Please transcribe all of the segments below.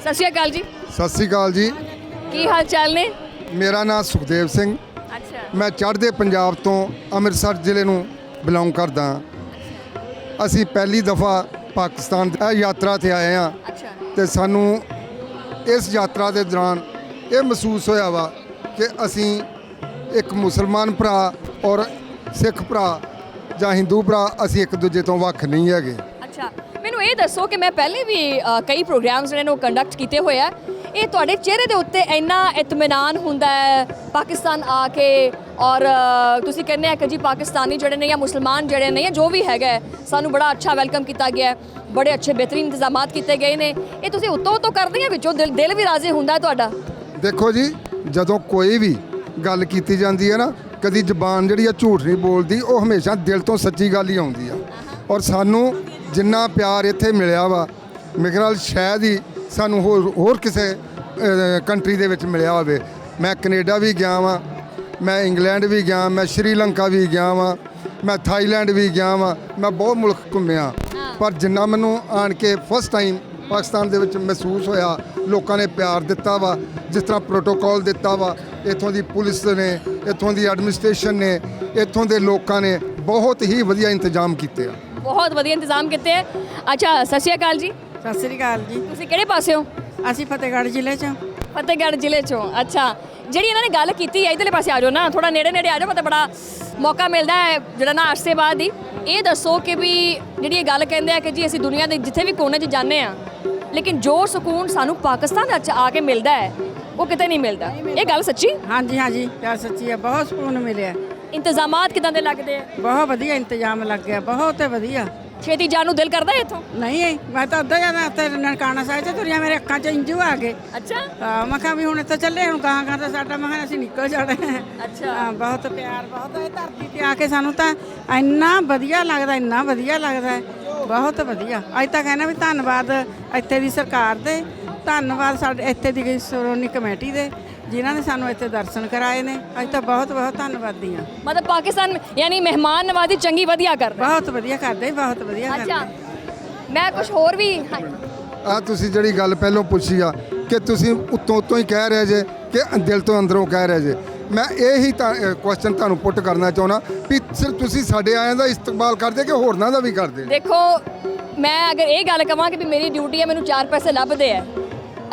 ਸਤਿ ਸ਼੍ਰੀ ਅਕਾਲ ਜੀ। ਸਤਿ ਸ੍ਰੀ ਅਕਾਲ ਜੀ। ਕੀ ਹਾਲ ਚਾਲ ਨੇ? ਮੇਰਾ ਨਾਮ ਸੁਖਦੇਵ ਸਿੰਘ। ਅੱਛਾ। ਮੈਂ ਚੜ੍ਹਦੇ ਪੰਜਾਬ ਤੋਂ ਅੰਮ੍ਰਿਤਸਰ ਜ਼ਿਲ੍ਹੇ ਨੂੰ ਬਿਲੋਂਗ ਕਰਦਾ ਹਾਂ। ਅਸੀਂ ਪਹਿਲੀ ਦਫਾ ਪਾਕਿਸਤਾਨ ਦੀ ਯਾਤਰਾ ਤੇ ਆਏ ਹਾਂ ਅੱਛਾ। ਤੇ ਸਾਨੂੰ ਇਸ ਯਾਤਰਾ ਦੇ ਦੌਰਾਨ ਇਹ ਮਹਿਸੂਸ ਹੋਇਆ ਵਾ ਕਿ ਅਸੀਂ ਇੱਕ ਮੁਸਲਮਾਨ ਭਰਾ ਔਰ ਸਿੱਖ ਭਰਾ ਜਾਂ ਹਿੰਦੂ ਭਰਾ ਅਸੀਂ ਇੱਕ ਦੂਜੇ ਤੋਂ ਵੱਖ ਨਹੀਂ ਹੈਗੇ। ਅੱਛਾ, ਮੈਨੂੰ ਇਹ ਦੱਸੋ ਕਿ ਮੈਂ ਪਹਿਲੇ ਵੀ ਕਈ ਪ੍ਰੋਗਰਾਮਸ ਜਿਹੜੇ ਨੇ ਉਹ ਕੰਡਕਟ ਕੀਤੇ ਹੋਏ ਆ। ਇਹ ਤੁਹਾਡੇ ਚਿਹਰੇ ਦੇ ਉੱਤੇ ਇੰਨਾ ਇਤਮੀਨਾਨ ਹੁੰਦਾ ਹੈ ਪਾਕਿਸਤਾਨ ਆ ਕੇ, ਔਰ ਤੁਸੀਂ ਕਹਿੰਦੇ ਆ ਕਿ ਜੀ ਪਾਕਿਸਤਾਨੀ ਜਿਹੜੇ ਨੇ ਜਾਂ ਮੁਸਲਮਾਨ ਜਿਹੜੇ ਨੇ ਜਾਂ ਜੋ ਵੀ ਹੈਗਾ ਸਾਨੂੰ ਬੜਾ ਅੱਛਾ ਵੈਲਕਮ ਕੀਤਾ ਗਿਆ, ਬੜੇ ਅੱਛੇ ਬਿਹਤਰੀਨ ਇੰਤਜ਼ਾਮਾਤ ਕੀਤੇ ਗਏ ਨੇ। ਇਹ ਤੁਸੀਂ ਉੱਤੋਂ ਕਰਦੇ ਆ, ਵਿੱਚੋਂ ਦਿਲ ਵੀ ਰਾਜ਼ੀ ਹੁੰਦਾ ਹੈ ਤੁਹਾਡਾ? ਦੇਖੋ ਜੀ, ਜਦੋਂ ਕੋਈ ਵੀ ਗੱਲ ਕੀਤੀ ਜਾਂਦੀ ਹੈ ਨਾ, ਕਦੀ ਜ਼ਬਾਨ ਜਿਹੜੀ ਆ ਝੂਠ ਨਹੀਂ ਬੋਲਦੀ, ਉਹ ਹਮੇਸ਼ਾ ਦਿਲ ਤੋਂ ਸੱਚੀ ਗੱਲ ਹੀ ਆਉਂਦੀ ਆ। ਔਰ ਸਾਨੂੰ ਜਿੰਨਾ ਪਿਆਰ ਇੱਥੇ ਮਿਲਿਆ ਵਾ, ਮੇਰੇ ਖਿਆਲ ਸ਼ਾਇਦ ਹੀ ਸਾਨੂੰ ਹੋਰ ਕਿਸੇ ਕੰਟਰੀ ਦੇ ਵਿੱਚ ਮਿਲਿਆ ਹੋਵੇ। ਮੈਂ ਕੈਨੇਡਾ ਵੀ ਗਿਆ ਵਾਂ, ਮੈਂ ਇੰਗਲੈਂਡ ਵੀ ਗਿਆ, ਮੈਂ ਸ਼੍ਰੀਲੰਕਾ ਵੀ ਗਿਆ ਵਾਂ, ਮੈਂ ਥਾਈਲੈਂਡ ਵੀ ਗਿਆ ਵਾਂ, ਮੈਂ ਬਹੁਤ ਮੁਲਕ ਘੁੰਮਿਆ। ਪਰ ਜਿੰਨਾ ਮੈਨੂੰ ਆਣ ਕੇ ਫਸਟ ਟਾਈਮ ਪਾਕਿਸਤਾਨ ਦੇ ਵਿੱਚ ਮਹਿਸੂਸ ਹੋਇਆ, ਲੋਕਾਂ ਨੇ ਪਿਆਰ ਦਿੱਤਾ ਵਾ, ਜਿਸ ਤਰ੍ਹਾਂ ਪ੍ਰੋਟੋਕੋਲ ਦਿੱਤਾ ਵਾ, ਇੱਥੋਂ ਦੀ ਪੁਲਿਸ ਨੇ, ਇੱਥੋਂ ਦੀ ਐਡਮਿਨਿਸਟ੍ਰੇਸ਼ਨ ਨੇ, ਇੱਥੋਂ ਦੇ ਲੋਕਾਂ ਨੇ ਬਹੁਤ ਹੀ ਵਧੀਆ ਇੰਤਜ਼ਾਮ ਕੀਤੇ ਆ। ਬਹੁਤ ਵਧੀਆ ਇੰਤਜ਼ਾਮ ਕੀਤੇ ਆ। ਅੱਛਾ, ਸਤਿ ਸ਼੍ਰੀ ਅਕਾਲ ਜੀ। ਸਤਿ ਸ੍ਰੀ ਅਕਾਲ ਜੀ। ਤੁਸੀਂ ਕਿਹੜੇ ਪਾਸੇ ਹੋ? ਅਸੀਂ ਫਤਿਹਗੜ੍ਹ ਜ਼ਿਲ੍ਹੇ 'ਚੋਂ। ਫਤਿਹਗੜ੍ਹ ਜ਼ਿਲ੍ਹੇ 'ਚੋਂ। ਅੱਛਾ, ਜਿਹੜੀ ਇਹਨਾਂ ਨੇ ਗੱਲ ਕੀਤੀ ਹੈ ਇਧਰਲੇ ਪਾਸੇ ਆ ਜਾਓ ਨਾ, ਥੋੜਾ ਨੇੜੇ ਆ ਜਾਓ, ਮਤਲਬ ਬੜਾ ਮੌਕਾ ਮਿਲਦਾ ਹੈ ਜਿਹੜਾ ਨਾ ਅਰਸੇ ਬਾਅਦ ਹੀ। ਇਹ ਦੱਸੋ ਕਿ ਵੀ ਜਿਹੜੀ ਇਹ ਗੱਲ ਕਹਿੰਦੇ ਆ ਕਿ ਜੀ ਅਸੀਂ ਦੁਨੀਆ ਦੇ ਜਿੱਥੇ ਵੀ ਕੋਨੇ 'ਚ ਜਾਂਦੇ ਆ, ਲੇਕਿਨ ਜੋ ਸਕੂਨ ਸਾਨੂੰ ਪਾਕਿਸਤਾਨ ਵਿੱਚ ਆ ਕੇ ਮਿਲਦਾ ਹੈ ਉਹ ਕਿਤੇ ਨਹੀਂ ਮਿਲਦਾ। ਇਹ ਗੱਲ ਸੱਚੀ? ਹਾਂਜੀ ਹਾਂਜੀ, ਗੱਲ ਸੱਚੀ ਹੈ। ਬਹੁਤ ਸਕੂਨ ਮਿਲਿਆ। ਇੰਤਜ਼ਾਮਾਤ ਕਿਦਾਂ ਦੇ ਲੱਗਦੇ ਆ? ਬਹੁਤ ਵਧੀਆ ਇੰਤਜ਼ਾਮ ਲੱਗ ਗਿਆ, ਬਹੁਤ ਵਧੀਆ। ਛੇਤੀ ਜਾਣ ਨੂੰ ਦਿਲ ਕਰਦਾ ਇੱਥੋਂ? ਨਹੀਂ, ਮੈਂ ਤਾਂ ਅੱਧਾ ਜਿਆਦਾ ਉੱਥੇ ਨਨਕਾਣਾ ਸਾਹਿਬ 'ਚ ਤੁਰਿਆ, ਮੇਰੇ ਅੱਖਾਂ 'ਚ ਇੰਜੂ ਆ ਗਏ। ਅੱਛਾ। ਮੈਂ ਕਿਹਾ ਵੀ ਹੁਣ ਇੱਥੇ ਚੱਲੇ, ਹੁਣ ਗਾਂ ਤਾਂ ਸਾਡਾ, ਮੈਂ ਕਿਹਾ ਅਸੀਂ ਨਿਕਲ ਜਾਣਾ। ਅੱਛਾ। ਬਹੁਤ ਪਿਆਰ, ਬਹੁਤ ਇਹ ਧਰਤੀ ਤੇ ਆ ਕੇ ਸਾਨੂੰ ਤਾਂ ਇੰਨਾ ਵਧੀਆ ਲੱਗਦਾ, ਇੰਨਾ ਵਧੀਆ ਲੱਗਦਾ ਹੈ, ਬਹੁਤ ਵਧੀਆ। ਅੱਜ ਤਾਂ ਕਹਿਣਾ ਵੀ ਧੰਨਵਾਦ ਇੱਥੇ ਦੀ ਸਰਕਾਰ ਦੇ, ਧੰਨਵਾਦ ਸਾਡੇ ਇੱਥੇ ਦੀ ਸ਼੍ਰੋਮਣੀ ਕਮੇਟੀ ਦੇ, ਜਿਨ੍ਹਾਂ ਨੇ ਸਾਨੂੰ ਇੱਥੇ ਦਰਸ਼ਨ ਕਰਾਏ ਨੇ। ਅੱਜ ਤਾਂ ਬਹੁਤ ਬਹੁਤ ਧੰਨਵਾਦੀ ਹਾਂ। ਮਤਲਬ ਪਾਕਿਸਤਾਨ ਯਾਨੀ ਮਹਿਮਾਨ ਨਵਾਜ਼ੀ ਚੰਗੀ ਵਧੀਆ ਕਰਦਾ? ਬਹੁਤ ਵਧੀਆ ਕਰਦੇ, ਬਹੁਤ ਵਧੀਆ ਕਰਦੇ। ਅੱਛਾ, ਮੈਂ ਕੁਝ ਹੋਰ ਵੀ ਆ ਤੁਸੀਂ ਜਿਹੜੀ ਗੱਲ ਪਹਿਲਾਂ ਪੁੱਛੀ ਆ ਕਿ ਤੁਸੀਂ ਉੱਤੋਂ ਹੀ ਕਹਿ ਰਹੇ ਜੇ ਕਿ ਦਿਲ ਤੋਂ ਅੰਦਰੋਂ ਕਹਿ ਰਹੇ ਜੇ, ਮੈਂ ਇਹੀ ਤਾਂ ਕੁਐਸਚਨ ਤੁਹਾਨੂੰ ਪੁੱਟ ਕਰਨਾ ਚਾਹੁੰਦਾ ਵੀ ਸਿਰਫ ਤੁਸੀਂ ਸਾਡੇ ਆਇਆਂ ਦਾ ਇਸਤਕਬਾਲ ਕਰਦੇ ਕਿ ਹੋਰਨਾਂ ਦਾ ਵੀ ਕਰਦੇ? ਦੇਖੋ, ਮੈਂ ਅਗਰ ਇਹ ਗੱਲ ਕਹਾਂ ਕਿ ਵੀ ਮੇਰੀ ਡਿਊਟੀ ਹੈ, ਮੈਨੂੰ 4 ਪੈਸੇ ਲੱਭਦੇ ਆ,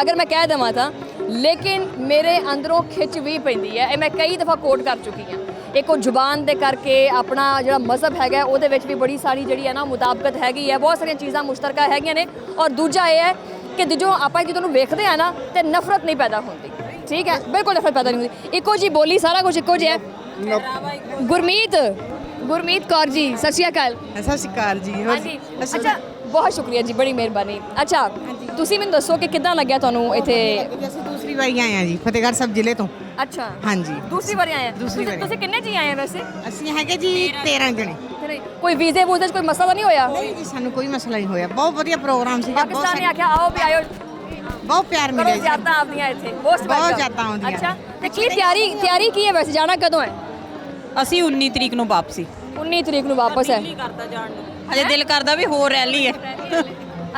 ਅਗਰ ਮੈਂ ਕਹਿ ਦੇਵਾਂ ਤਾਂ, ਲੇਕਿਨ ਮੇਰੇ ਅੰਦਰੋਂ ਖਿੱਚ ਵੀ ਪੈਂਦੀ ਹੈ। ਇਹ ਮੈਂ ਕਈ ਦਫਾ ਕੋਟ ਕਰ ਚੁੱਕੀ ਹਾਂ। ਇੱਕ ਉਹ ਜ਼ੁਬਾਨ ਦੇ ਕਰਕੇ ਆਪਣਾ ਜਿਹੜਾ ਮਜ਼ਹਬ ਹੈਗਾ ਉਹਦੇ ਵਿੱਚ ਵੀ ਬੜੀ ਸਾਰੀ ਜਿਹੜੀ ਹੈ ਨਾ ਮੁਤਾਬਕਤ ਹੈਗੀ ਹੈ, ਬਹੁਤ ਸਾਰੀਆਂ ਚੀਜ਼ਾਂ ਮੁਸ਼ਤਰਕਾ ਹੈਗੀਆਂ ਨੇ। ਔਰ ਦੂਜਾ ਇਹ ਹੈ ਕਿ ਜਦੋਂ ਆਪਾਂ ਜਦੋਂ ਨੂੰ ਵੇਖਦੇ ਆ ਨਾ ਤੇ ਨਫ਼ਰਤ ਨਹੀਂ ਪੈਦਾ ਹੁੰਦੀ। ਠੀਕ ਹੈ, ਬਿਲਕੁਲ ਨਫ਼ਰਤ ਪੈਦਾ ਨਹੀਂ ਹੁੰਦੀ, ਇੱਕੋ ਜੀ ਬੋਲੀ, ਸਾਰਾ ਕੁਝ ਇੱਕੋ ਜਿਹਾ। ਗੁਰਮੀਤ ਕੌਰ ਜੀ, ਸਤਿ ਸ਼੍ਰੀ ਅਕਾਲ। ਸਤਿ ਸ਼੍ਰੀ ਅਕਾਲ ਜੀ। ਹਾਂਜੀ, ਅੱਛਾ, ਬਹੁਤ ਸ਼ੁਕਰੀਆ ਜੀ, ਬੜੀ ਮਿਹਰਬਾਨੀ। ਅੱਛਾ, ਤੁਸੀਂ ਮੈਨੂੰ ਦੱਸੋ ਕਿ ਕਿੱਦਾਂ ਲੱਗਿਆ ਤੁਹਾਨੂੰ ਇੱਥੇ? ਅਸੀਂ ਦੂਸਰੀ ਵਾਰੀ ਆਏ ਹਾਂ ਜੀ, ਫਤਿਹਗੜ੍ਹ ਸਾਹਿਬ ਜ਼ਿਲ੍ਹੇ ਤੋਂ। ਅੱਛਾ, ਹਾਂਜੀ, ਦੂਸਰੀ ਵਾਰੀ ਆਏ ਆ? ਦੂਸਰੀ ਵਾਰੀ। ਤੁਸੀਂ ਕਿੰਨੇ ਜੀ ਆਏ ਆ ਵੈਸੇ? ਅਸੀਂ ਹੈਗੇ ਜੀ 13 ਜਣੇ। ਕੋਈ ਵੀਜ਼ੇ ਵੂਜ਼ੇ 'ਚ ਕੋਈ ਮਸਲਾ ਤਾਂ ਨਹੀਂ ਹੋਇਆ? ਨਹੀਂ ਜੀ, ਸਾਨੂੰ ਕੋਈ ਮਸਲਾ ਨਹੀਂ ਹੋਇਆ। ਬਹੁਤ ਵਧੀਆ ਪ੍ਰੋਗਰਾਮ ਸੀਗਾ। ਪਾਕਿਸਤਾਨ ਨੇ ਆਖਿਆ ਆਓ ਵੀ ਆਇਓ, ਬਹੁਤ ਪਿਆਰ ਕਰੋ ਮਿਲਿਆ ਜੀ। ਜ਼ਿਆਦਾ ਆਪਦੀਆਂ ਇੱਥੇ ਬਹੁਤ ਜ਼ਿਆਦਾ ਆਉਂਦੀਆਂ। ਅੱਛਾ, ਤੇ ਕੀ ਤਿਆਰੀ ਕੀ ਹੈ ਵੈਸੇ? ਜਾਣਾ ਕਦੋਂ ਹੈ? ਅਸੀਂ 19 ਤਰੀਕ ਨੂੰ ਵਾਪਸੀ। 19 ਤਰੀਕ ਨੂੰ ਵਾਪਸ ਹੈ? ਕਰਦਾ ਜਾਣ ਨੂੰ, ਹਜੇ ਦਿਲ ਕਰਦਾ ਵੀ ਹੋਰ ਰੈਲੀ ਹੈ।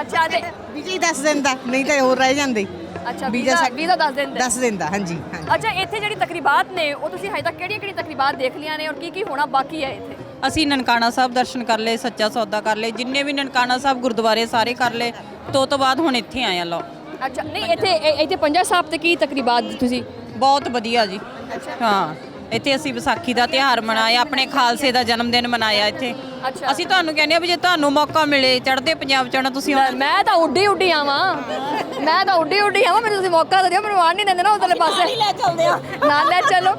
ਅੱਛਾ, ਤੇ ਵੀਜ਼ਾ ਹੀ 10 ਦਿਨ ਦਾ, ਨਹੀਂ ਤਾਂ ਹੋਰ ਰਹਿ ਜਾਂਦੇ। ਅੱਛਾ, ਵੀਜ਼ਾ 10 ਦਿਨ ਦਾ? 10 ਦਿਨ ਦਾ, ਹਾਂਜੀ ਹਾਂਜੀ। ਅੱਛਾ, ਇੱਥੇ ਜਿਹੜੀ ਤਕਰੀਬਾਤ ਨੇ ਉਹ ਤੁਸੀਂ ਹਜੇ ਤੱਕ ਕਿਹੜੀਆਂ ਤਕਰੀਬਾਤ ਦੇਖ ਲਿਆ ਨੇ, ਔਰ ਕੀ ਹੋਣਾ ਬਾਕੀ ਹੈ ਇੱਥੇ? ਅਸੀਂ ਨਨਕਾਣਾ ਸਾਹਿਬ ਦਰਸ਼ਨ ਕਰ ਲਏ, ਸੱਚਾ ਸੌਦਾ ਕਰ ਲਏ, ਜਿੰਨੇ ਵੀ ਨਨਕਾਣਾ ਸਾਹਿਬ ਗੁਰਦੁਆਰੇ ਸਾਰੇ ਕਰ ਲਏ। ਤੋਂ ਬਾਅਦ ਹੁਣ ਇੱਥੇ ਆਏ ਆ। ਲਓ। ਅੱਛਾ, ਨਹੀਂ ਇੱਥੇ ਪੰਜਾ ਸਾਹਿਬ ਤੇ ਕੀ ਤਕਰੀਬਾਤ ਤੁਸੀਂ? ਬਹੁਤ ਵਧੀਆ ਜੀ। ਹਾਂ, ਇੱਥੇ ਅਸੀਂ ਵਿਸਾਖੀ ਦਾ ਤਿਉਹਾਰ ਮਨਾਇਆ, ਆਪਣੇ ਖਾਲਸੇ ਦਾ ਜਨਮ ਦਿਨ ਮਨਾਇਆ ਇੱਥੇ। ਅੱਛਾ, ਅਸੀਂ ਤੁਹਾਨੂੰ ਕਹਿੰਦੇ ਆ ਵੀ ਜੇ ਤੁਹਾਨੂੰ ਮੌਕਾ ਮਿਲੇ ਚੜ੍ਹਦੇ ਪੰਜਾਬ ਚ ਤੁਸੀਂ ਮੈਂ ਤਾਂ ਉੱਡੀ ਆਵਾਂ, ਮੈਨੂੰ ਤੁਸੀਂ ਮੌਕਾ ਤਾਂ ਦਿਓ, ਮੈਨੂੰ ਆਣ ਨਹੀਂ ਦਿੰਦੇ ਨਾ ਉਧਰਲੇ ਪਾਸੇ। ਨਾਲ ਲੈ ਚੱਲੋ।